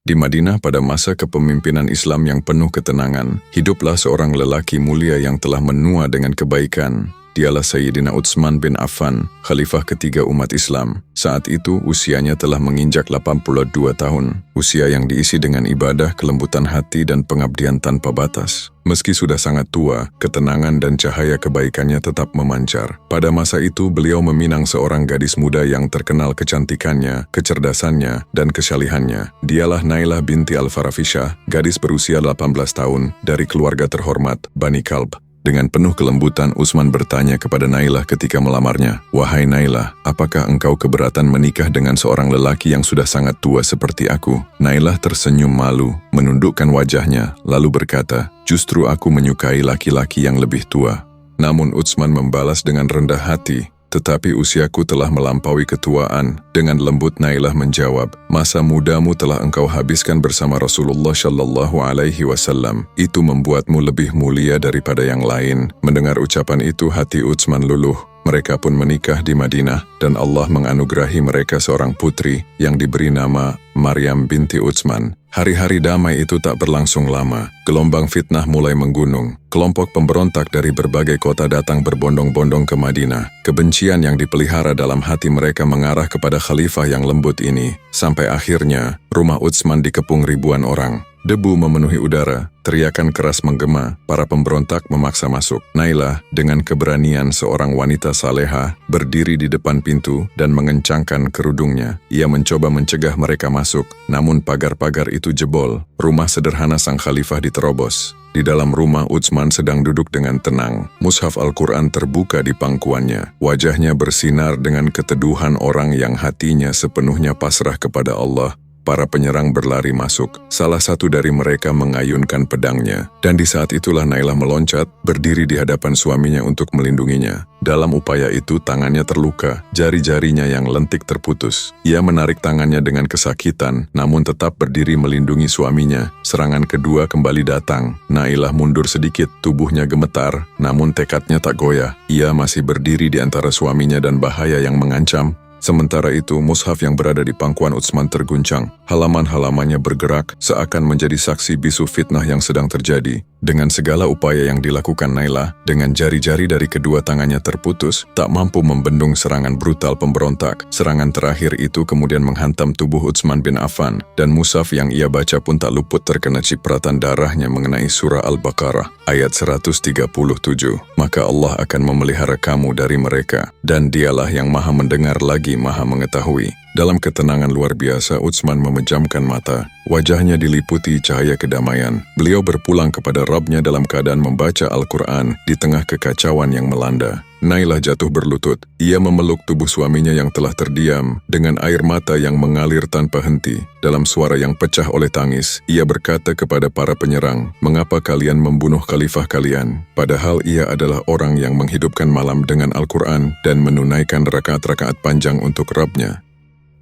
Di Madinah pada masa kepemimpinan Islam yang penuh ketenangan, hiduplah seorang lelaki mulia yang telah menua dengan kebaikan. Dialah Sayyidina Utsman bin Affan, khalifah ketiga umat Islam. Saat itu usianya telah menginjak 82 tahun, usia yang diisi dengan ibadah, kelembutan hati dan pengabdian tanpa batas. Meski sudah sangat tua, ketenangan dan cahaya kebaikannya tetap memancar. Pada masa itu beliau meminang seorang gadis muda yang terkenal kecantikannya, kecerdasannya, dan kesalihannya. Dialah Nailah binti Al-Farafishah, gadis berusia 18 tahun dari keluarga terhormat Bani Kalb. Dengan penuh kelembutan, Utsman bertanya kepada Nailah ketika melamarnya, "Wahai Nailah, apakah engkau keberatan menikah dengan seorang lelaki yang sudah sangat tua seperti aku?" Nailah tersenyum malu, menundukkan wajahnya, lalu berkata, "Justru aku menyukai laki-laki yang lebih tua." Namun Utsman membalas dengan rendah hati, "Tetapi usiaku telah melampaui ketuaan." Dengan lembut Nailah menjawab, "Masa mudamu telah engkau habiskan bersama Rasulullah Shallallahu Alaihi Wasallam. Itu membuatmu lebih mulia daripada yang lain." Mendengar ucapan itu hati Utsman luluh. Mereka pun menikah di Madinah dan Allah menganugerahi mereka seorang putri yang diberi nama Maryam binti Utsman. Hari-hari damai itu tak berlangsung lama. Gelombang fitnah mulai menggunung. Kelompok pemberontak dari berbagai kota datang berbondong-bondong ke Madinah. Kebencian yang dipelihara dalam hati mereka mengarah kepada khalifah yang lembut ini. Sampai akhirnya, rumah Utsman dikepung ribuan orang. Debu memenuhi udara, teriakan keras menggema, para pemberontak memaksa masuk. Nailah, dengan keberanian seorang wanita saleha, berdiri di depan pintu dan mengencangkan kerudungnya. Ia mencoba mencegah mereka masuk, namun pagar-pagar itu jebol. Rumah sederhana sang khalifah diterobos. Di dalam rumah Utsman sedang duduk dengan tenang. Mushaf Al-Quran terbuka di pangkuannya. Wajahnya bersinar dengan keteduhan orang yang hatinya sepenuhnya pasrah kepada Allah. Para penyerang berlari masuk. Salah satu dari mereka mengayunkan pedangnya. Dan di saat itulah Nailah meloncat, berdiri di hadapan suaminya untuk melindunginya. Dalam upaya itu tangannya terluka, jari-jarinya yang lentik terputus. Ia menarik tangannya dengan kesakitan, namun tetap berdiri melindungi suaminya. Serangan kedua kembali datang. Nailah mundur sedikit, tubuhnya gemetar, namun tekadnya tak goyah. Ia masih berdiri di antara suaminya dan bahaya yang mengancam. Sementara itu, mushaf yang berada di pangkuan Utsman terguncang. Halaman-halamannya bergerak, seakan menjadi saksi bisu fitnah yang sedang terjadi. Dengan segala upaya yang dilakukan Nailah, dengan jari-jari dari kedua tangannya terputus, tak mampu membendung serangan brutal pemberontak. Serangan terakhir itu kemudian menghantam tubuh Utsman bin Affan, dan mushaf yang ia baca pun tak luput terkena cipratan darahnya mengenai surah Al-Baqarah, ayat 137. "Maka Allah akan memelihara kamu dari mereka, dan dialah yang maha mendengar lagi maha mengetahui." Dalam ketenangan luar biasa, Utsman memejamkan mata. Wajahnya diliputi cahaya kedamaian. Beliau berpulang kepada Rabbnya dalam keadaan membaca Al-Quran di tengah kekacauan yang melanda. Nailah jatuh berlutut. Ia memeluk tubuh suaminya yang telah terdiam dengan air mata yang mengalir tanpa henti. Dalam suara yang pecah oleh tangis, ia berkata kepada para penyerang, "Mengapa kalian membunuh khalifah kalian? Padahal ia adalah orang yang menghidupkan malam dengan Al-Quran dan menunaikan rakaat-rakaat panjang untuk Rabbnya."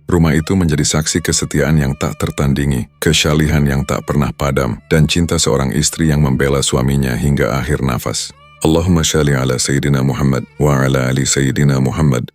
Rumah itu menjadi saksi kesetiaan yang tak tertandingi, kesyalihan yang tak pernah padam, dan cinta seorang istri yang membela suaminya hingga akhir nafas. Allahumma shalli ala Sayyidina Muhammad wa ala ali Sayyidina Muhammad.